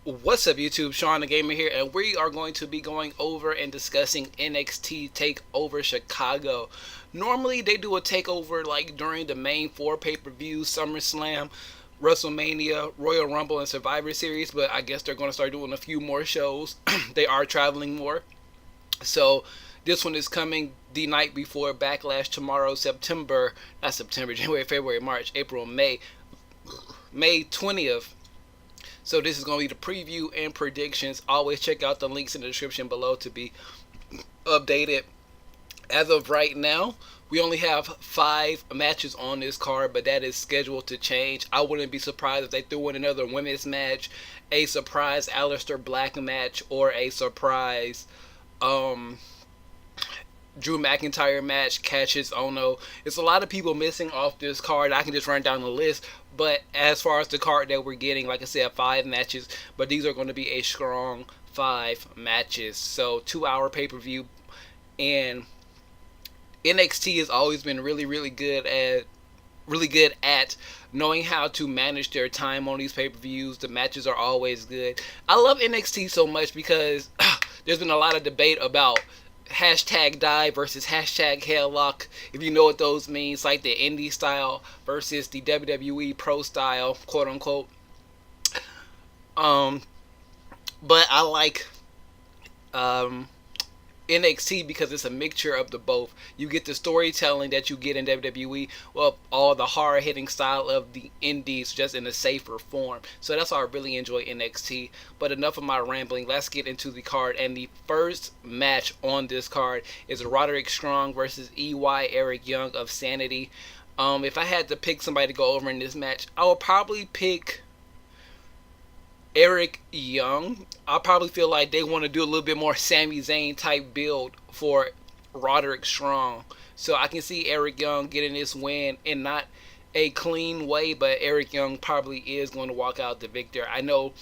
What's up, YouTube? Shawn DaGamer here, and we are going to be going over and discussing NXT TakeOver Chicago. Normally, they do a takeover like during the main four pay-per-views: SummerSlam, WrestleMania, Royal Rumble, and Survivor Series. But I guess they're going to start doing a few more shows. They are traveling more, so this one is coming the night before Backlash tomorrow, January, February, March, April, May 20th. So this is going to be the preview and predictions. Always check out the links in the description below to be updated. As of right now, we only have 5 matches on this card, but that is scheduled to change. I wouldn't be surprised if they threw in another women's match, a surprise Aleister Black match, or a surprise Drew McIntyre match, Cassius Ohno. It's a lot of people missing off this card. I can just run down the list. But as far as the card that we're getting, like I said, 5 matches. But these are going to be a strong 5 matches. So 2-hour pay-per-view. And NXT has always been really good at knowing how to manage their time on these pay-per-views. The matches are always good. I love NXT so much because there's been a lot of debate about hashtag die versus hashtag headlock. If you know what those mean, it's like the indie style versus the WWE pro style, quote unquote. But I like NXT because it's a mixture of the both. You get the storytelling that you get in WWE, well, all the hard hitting style of the indies, just in a safer form. So that's why I really enjoy NXT. But enough of my rambling. Let's get into the card. And the first match on this card is Roderick Strong versus EY Eric Young of Sanity. If I had to pick somebody to go over in this match, I would probably pick Eric Young. I probably feel like they want to do a little bit more Sami Zayn type build for Roderick Strong. So I can see Eric Young getting this win in not a clean way, but Eric Young probably is going to walk out the victor. I know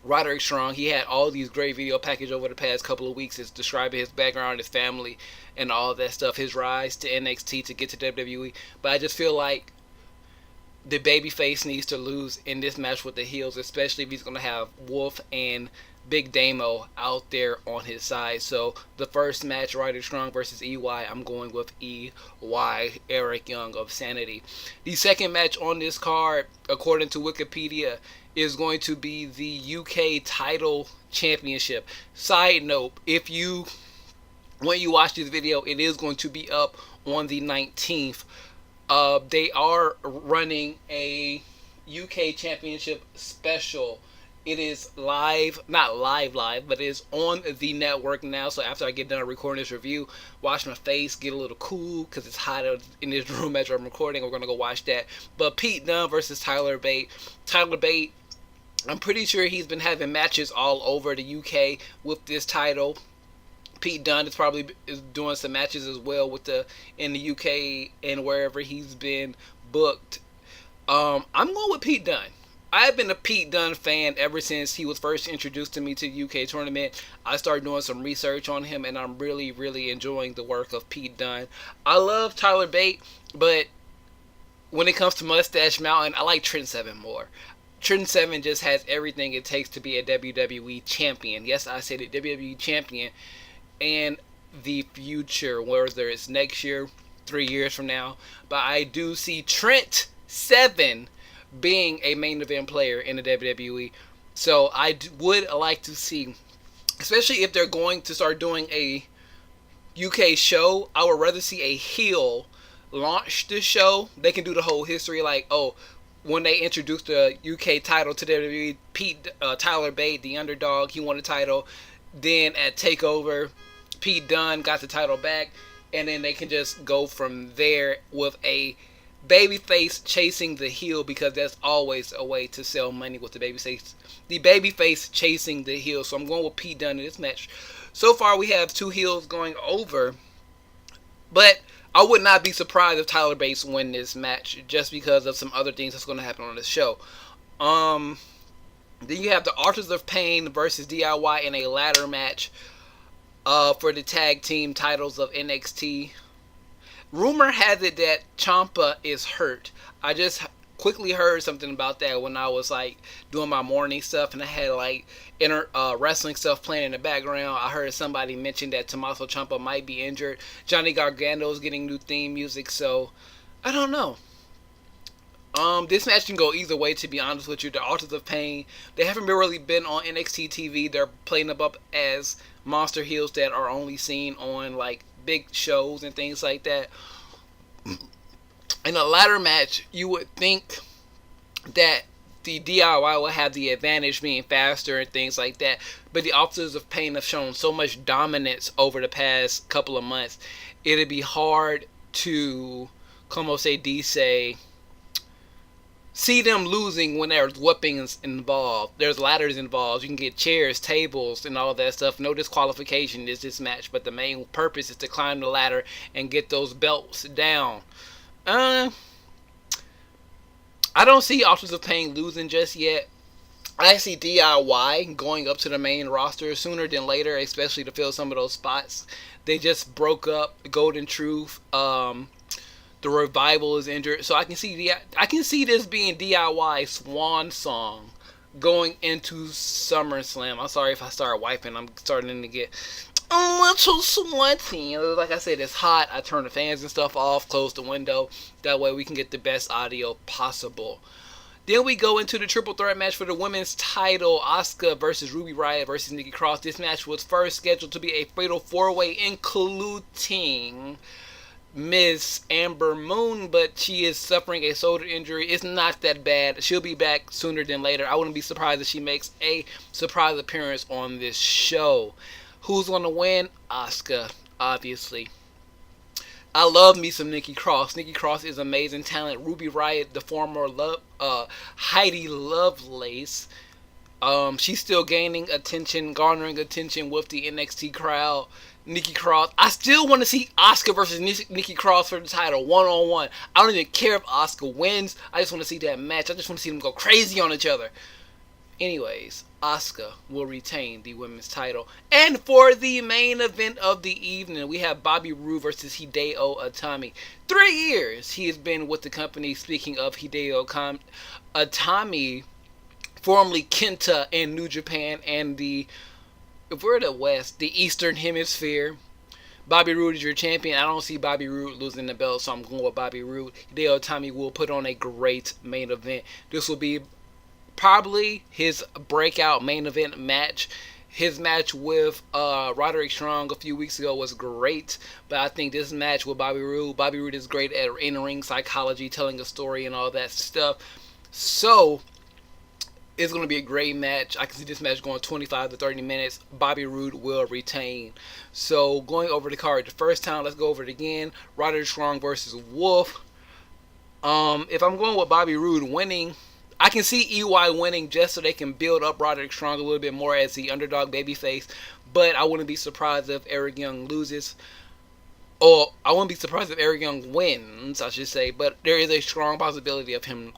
Roderick Strong, he had all these great video packages over the past couple of weeks. It's describing his background, his family, and all that stuff. His rise to NXT to get to WWE. But I just feel like the babyface needs to lose in this match with the heels, especially if he's going to have Wolf and Big Damo out there on his side. So the first match, Roderick Strong versus EY, I'm going with EY, Eric Young of Sanity. The second match on this card, according to Wikipedia, is going to be the UK title championship. Side note, when you watch this video, it is going to be up on the 19th. They are running a UK Championship special. It is live, not live, but it is on the network now. So after I get done recording this review, wash my face, get a little cool because it's hot in this room as I'm recording. We're going to go watch that. But Pete Dunne versus Tyler Bate. Tyler Bate, I'm pretty sure he's been having matches all over the UK with this title. Pete Dunne is doing some matches as well in the UK and wherever he's been booked. I'm going with Pete Dunne. I've been a Pete Dunne fan ever since he was first introduced to me to the UK tournament. I started doing some research on him, and I'm really enjoying the work of Pete Dunne. I love Tyler Bate, but when it comes to Mustache Mountain, I like Trent Seven more. Trent Seven just has everything it takes to be a WWE champion. Yes, I said it, WWE champion. And the future, whether it's next year, 3 years from now. But I do see Trent Seven being a main event player in the WWE. So I would like to see, especially if they're going to start doing a UK show, I would rather see a heel launch the show. They can do the whole history, like, when they introduced the UK title to WWE, Tyler Bate, the underdog, he won the title. Then at TakeOver, Pete Dunne got the title back, and then they can just go from there with a babyface chasing the heel, because that's always a way to sell money with the babyface. The babyface chasing the heel. So I'm going with Pete Dunne in this match. So far, we have 2 heels going over, but I would not be surprised if Tyler Bate win this match just because of some other things that's going to happen on the show. Then you have the Authors of Pain versus DIY in a ladder match for the tag team titles of NXT. Rumor has it that Ciampa is hurt. I just quickly heard something about that when I was like doing my morning stuff, and I had like wrestling stuff playing in the background. I heard somebody mention that Tommaso Ciampa might be injured. Johnny Gargano is getting new theme music, so I don't know. This match can go either way, to be honest with you. The Authors of Pain, they haven't really been on NXT TV. They're playing them up as monster heels that are only seen on like big shows and things like that. In a ladder match, you would think that the DIY will have the advantage, being faster and things like that. But the Authors of Pain have shown so much dominance over the past couple of months. It'd be hard to, como se dice, see them losing when there's weapons involved. There's ladders involved. You can get chairs, tables, and all that stuff. No disqualification is this match, but the main purpose is to climb the ladder and get those belts down. I don't see Authors of Pain losing just yet. I see DIY going up to the main roster sooner than later, especially to fill some of those spots. They just broke up Golden Truth. The Revival is injured, so I can see this being DIY's swan song going into SummerSlam. I'm sorry if I start wiping. I'm starting to get a little sweaty. Like I said, it's hot. I turn the fans and stuff off, close the window. That way we can get the best audio possible. Then we go into the triple threat match for the women's title. Asuka versus Ruby Riott versus Nikki Cross. This match was first scheduled to be a fatal 4-way, including Miss Amber Moon, but she is suffering a shoulder injury. It's not that bad. She'll be back sooner than later. I wouldn't be surprised if she makes a surprise appearance on this show. Who's going to win? Asuka, obviously. I love me some Nikki Cross. Nikki Cross is amazing talent. Ruby Riott, the former Heidi Lovelace, she's still gaining attention, garnering attention with the NXT crowd. Nikki Cross, I still want to see Asuka versus Nikki Cross for the title, one-on-one. I don't even care if Asuka wins. I just want to see that match. I just want to see them go crazy on each other. Anyways, Asuka will retain the women's title. And for the main event of the evening, we have Bobby Roode versus Hideo Itami. 3 years he has been with the company. Speaking of Hideo Itami, formerly Kenta in New Japan and if we're the West, the Eastern Hemisphere. Bobby Roode is your champion. I don't see Bobby Roode losing the belt, so I'm going with Bobby Roode. Hideo Itami will put on a great main event. This will be probably his breakout main event match. His match with Roderick Strong a few weeks ago was great, but I think this match with Bobby Roode is great at in-ring psychology, telling a story and all that stuff. So it's going to be a great match. I can see this match going 25 to 30 minutes. Bobby Roode will retain. So going over the card the first time, let's go over it again. Roderick Strong versus Wolf. If I'm going with Bobby Roode winning, I can see EY winning just so they can build up Roderick Strong a little bit more as the underdog babyface. But I wouldn't be surprised if Eric Young loses. Or I wouldn't be surprised if Eric Young wins, I should say. But there is a strong possibility of him,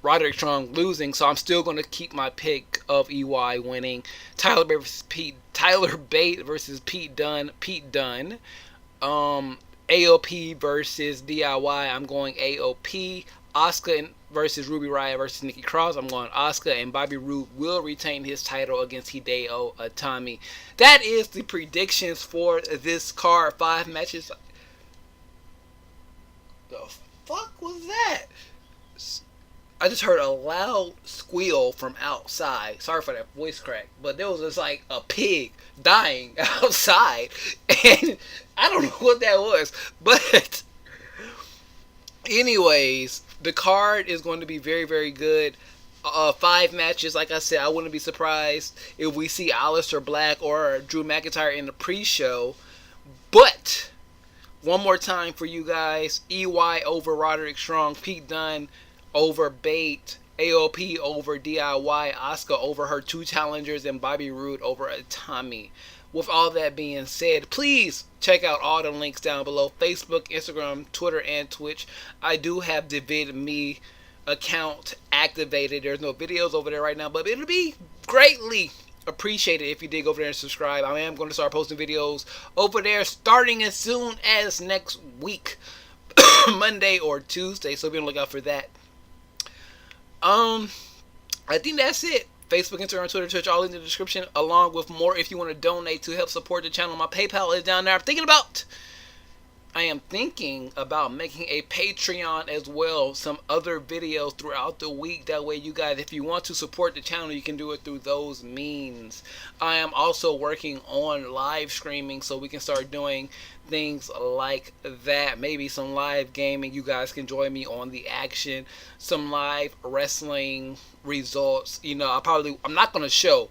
Roderick Strong, losing. So I'm still going to keep my pick of EY winning. Tyler Bate versus Pete Dunne. AOP versus DIY. I'm going AOP. Asuka versus Ruby Riott versus Nikki Cross. I'm going Asuka, and Bobby Roode will retain his title against Hideo Itami. That is the predictions for this card. 5 matches. The fuck was that? I just heard a loud squeal from outside. Sorry for that voice crack, but there was just like a pig dying outside, and I don't know what that was. But anyways, the card is going to be very, very good. 5 matches, like I said. I wouldn't be surprised if we see Aleister Black or Drew McIntyre in the pre-show. But one more time for you guys: EY over Roderick Strong, Pete Dunne over Bate, AOP over DIY, Asuka over her 2 challengers, and Bobby Roode over Itami. With all that being said, please check out all the links down below. Facebook, Instagram, Twitter, and Twitch. I do have the VidMe account activated. There's no videos over there right now, but it'll be greatly appreciated if you did go over there and subscribe. I am going to start posting videos over there starting as soon as next week. Monday or Tuesday, so be on the lookout for that. I think that's it. Facebook, Instagram, Twitter, Twitch, all in the description, along with more if you want to donate to help support the channel. My PayPal is down there. I am thinking about making a Patreon as well, some other videos throughout the week. That way you guys, if you want to support the channel, you can do it through those means. I am also working on live streaming, so we can start doing things like that. Maybe some live gaming. You guys can join me on the action. Some live wrestling results. You know, I'm not going to show,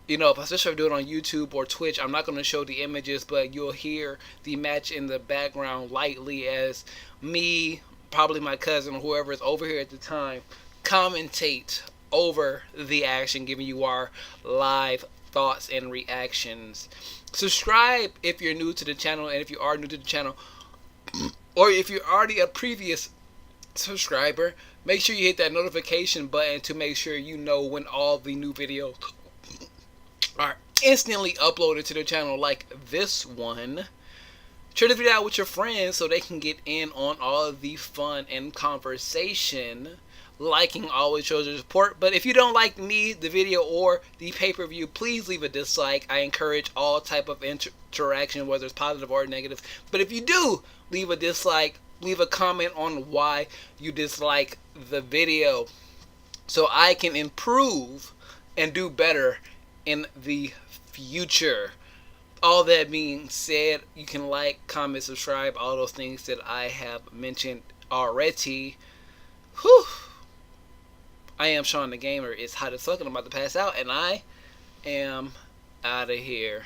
you know, especially if I do it on YouTube or Twitch, I'm not going to show the images, but you'll hear the match in the background lightly as me, probably my cousin or whoever is over here at the time, commentate over the action, giving you our live thoughts and reactions. Subscribe if you're new to the channel, and if you are new to the channel, or if you're already a previous subscriber, make sure you hit that notification button to make sure you know when all the new videos are instantly uploaded to the channel, like this one. Share the video out with your friends so they can get in on all of the fun and conversation. Liking always shows your support, but if you don't like me, the video, or the pay-per-view, please leave a dislike. I encourage all type of interaction, whether it's positive or negative. But if you do leave a dislike, leave a comment on why you dislike the video so I can improve and do better in the future. All that being said, you can like, comment, subscribe, all those things that I have mentioned already. Whew. I am Shawn DaGamer. It's hot as fuck and I'm about to pass out, and I am out of here.